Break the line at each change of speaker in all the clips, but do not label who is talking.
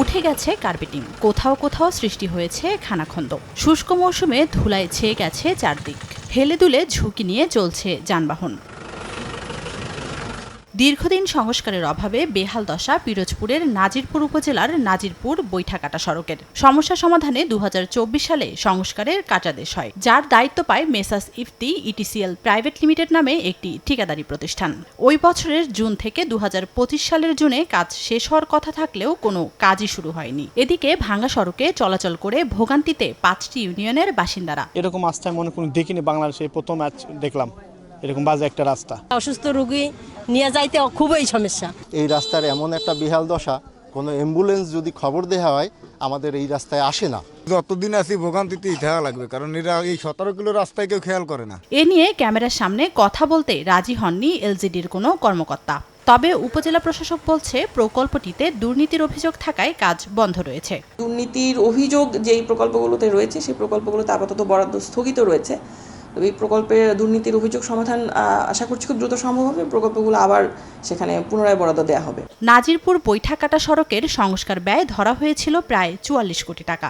উঠে গেছে কার্পেটিং, কোথাও কোথাও সৃষ্টি হয়েছে খানাখন্দ। শুষ্ক মৌসুমে ধুলায় ছেয়ে গেছে চারদিক, হেলে দুলে ঝুঁকি নিয়ে চলছে যানবাহন। দীর্ঘদিন সংস্কারের অভাবে বেহাল দশা পিরোজপুরের নাজিরপুর উপজেলার নাজিরপুর বৈঠাকাটা সড়কের। সমস্যা সমাধানে ২০২৪ সালে সংস্কারের কার্যাদেশ হয়, যার দায়িত্ব পায় মেসাস ইফতি ইটিসিএল প্রাইভেট লিমিটেড নামে একটি ঠিকাদারি প্রতিষ্ঠান। ওই বছরের জুন থেকে ২০২৫ সালের জুনে কাজ শেষ হওয়ার কথা থাকলেও কোনো কাজই শুরু হয়নি। এদিকে ভাঙা সড়কে চলাচল করে ভোগান্তিতে ৫টি ইউনিয়নের বাসিন্দারা।
এরকম রাস্তা মনে কোনো দেখিনি, বাংলাদেশে প্রথম দেখলাম এরকম বাজে একটা রাস্তা।
অসুস্থ রোগী নিয়ে যাইতে খুবই সমস্যা।
এই রাস্তার এমন একটা বিহাল দশা, কোনো অ্যাম্বুলেন্স যদি খবর দেওয়া হয় আমাদের এই রাস্তায় আসে না।
যতদিন আছি ভোগান্তিতেই থাকা লাগবে, কারণ এরা এই ১৭ কিলো রাস্তায় কেউ খেয়াল করে না।
এ নিয়ে ক্যামেরার সামনে কথা বলতে রাজি হননি এলজিডির কোনো কর্মকর্তা। তবে উপজেলা প্রশাসক বলছে প্রকল্পটিতে দুর্নীতির অভিযোগ থাকায় কাজ বন্ধ রয়েছে।
দুর্নীতির অভিযোগ যেই প্রকল্পগুলোতে রয়েছে সেই প্রকল্পগুলোতে আপাতত বরাদ্দ স্থগিত রয়েছে। এই প্রকল্পের দুর্নীতির অভিযোগ সমাধান আশা করছি খুব দ্রুত সম্ভব হবে। প্রকল্পগুলো আবার সেখানে পুনরায় বরাদ্দ দেওয়া হবে।
নাজিরপুর বৈঠাকাটা সড়কের সংস্কার ব্যয় ধরা হয়েছিল প্রায় ৪৪ কোটি টাকা।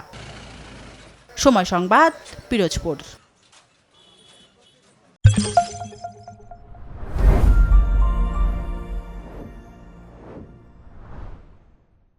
সময় সংবাদ, পিরোজপুর।